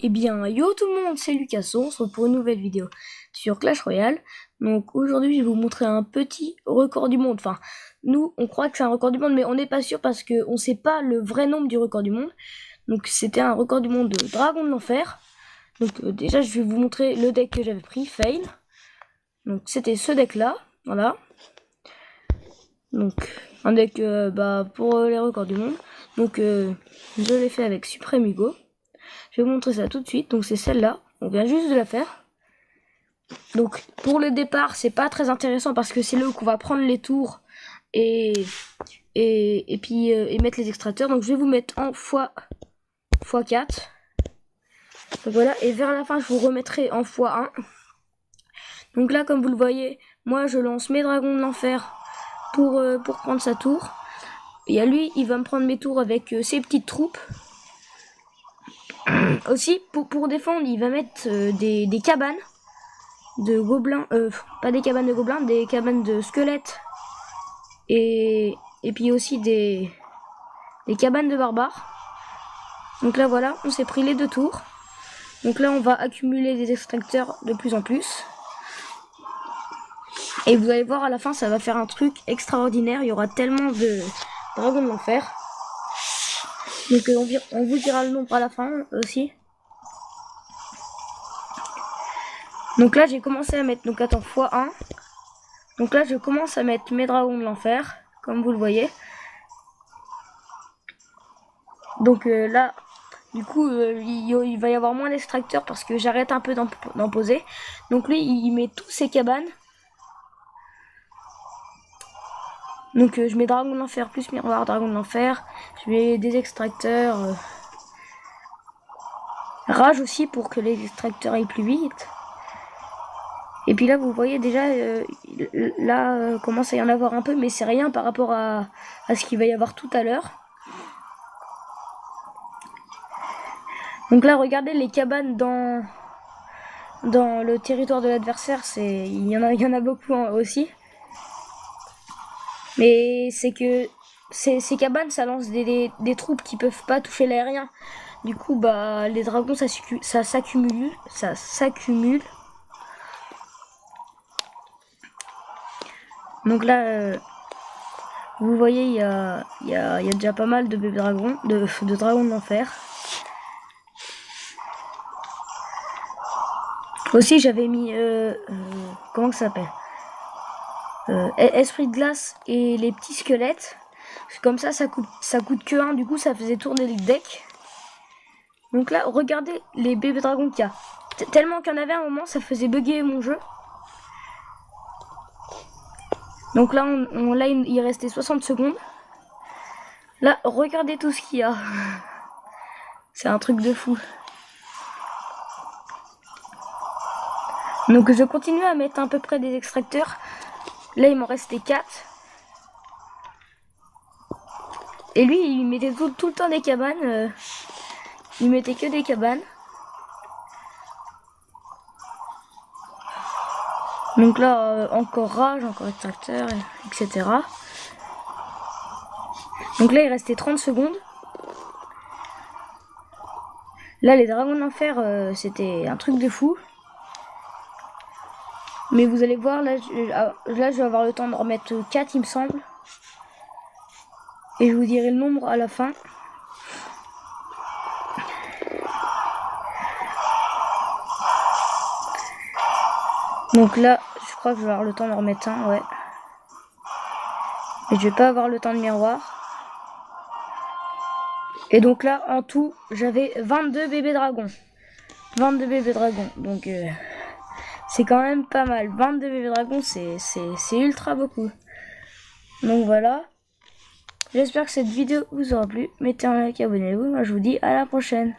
Eh bien, yo tout le monde, c'est Lucasson, on se retrouve pour une nouvelle vidéo sur Clash Royale. Donc aujourd'hui, je vais vous montrer un petit record du monde. Enfin, nous, on croit que c'est un record du monde, mais on n'est pas sûr parce qu'on ne sait pas le vrai nombre du record du monde. Donc c'était un record du monde de Dragon de l'Enfer. Donc déjà, je vais vous montrer le deck que j'avais pris, Fail. Donc c'était ce deck-là, voilà. Donc un deck pour les records du monde. Donc je l'ai fait avec Supreme Hugo. Je vais vous montrer ça tout de suite. Donc c'est celle-là. On vient juste de la faire. Donc pour le départ, c'est pas très intéressant parce que c'est là où on va prendre les tours et mettre les extracteurs. Donc je vais vous mettre en x4. Donc voilà, et vers la fin, je vous remettrai en x1. Donc là, comme vous le voyez, moi je lance mes dragons de l'enfer pour prendre sa tour. Et à lui, il va me prendre mes tours avec ses petites troupes. Aussi, pour défendre, il va mettre des cabanes de gobelins, pas des cabanes de gobelins, des cabanes de squelettes. Et puis aussi des cabanes de barbares. Donc là, voilà, on s'est pris les 2 tours. Donc là, on va accumuler des extracteurs de plus en plus. Et vous allez voir, à la fin, ça va faire un truc extraordinaire. Il y aura tellement de dragons de l'enfer. Donc on vous dira le nombre à la fin aussi. Donc là, j'ai commencé à mettre, donc attends, x1. Donc là, je commence à mettre mes dragons de l'enfer, comme vous le voyez. Donc là, du coup, il va y avoir moins d'extracteurs parce que j'arrête un peu d'en poser. Donc lui, il met tous ses cabanes. Donc je mets dragon de l'enfer plus miroir, dragon de l'enfer. Je mets des extracteurs. Rage aussi pour que les extracteurs aillent plus vite. Et puis là, vous voyez déjà, commence à y en avoir un peu, mais c'est rien par rapport à ce qu'il va y avoir tout à l'heure. Donc là, regardez les cabanes dans le territoire de l'adversaire, il y en a beaucoup aussi. Mais c'est que ces cabanes, ça lance des troupes qui peuvent pas toucher l'aérien. Du coup, bah les dragons, ça s'accumule. Donc là, vous voyez, il y a déjà pas mal de bébés dragons, de dragons de l'enfer. Aussi, j'avais mis comment ça s'appelle, esprit de glace et les petits squelettes. Comme ça coûte que 1, du coup ça faisait tourner le deck. Donc là, regardez les bébés dragons qu'il y a. Tellement qu'il y en avait à un moment, ça faisait bugger mon jeu. Donc là, là il restait 60 secondes. Là, regardez tout ce qu'il y a. C'est un truc de fou. Donc je continue à mettre à peu près des extracteurs. Là, il m'en restait 4. Et lui, il mettait tout le temps des cabanes. Il mettait que des cabanes. Donc là, encore rage, encore extracteur, etc. Donc là, il restait 30 secondes. Là, les dragons de l'enfer, c'était un truc de fou. Mais vous allez voir, là, je vais avoir le temps de remettre 4, il me semble. Et je vous dirai le nombre à la fin. Donc là, je crois que je vais avoir le temps de remettre un, ouais. Mais je vais pas avoir le temps de miroir. Et donc là, en tout, j'avais 22 bébés dragons. 22 bébés dragons. Donc c'est quand même pas mal. 22 bébés dragons, c'est ultra beaucoup. Donc voilà. J'espère que cette vidéo vous aura plu. Mettez un like, abonnez-vous. Moi je vous dis à la prochaine.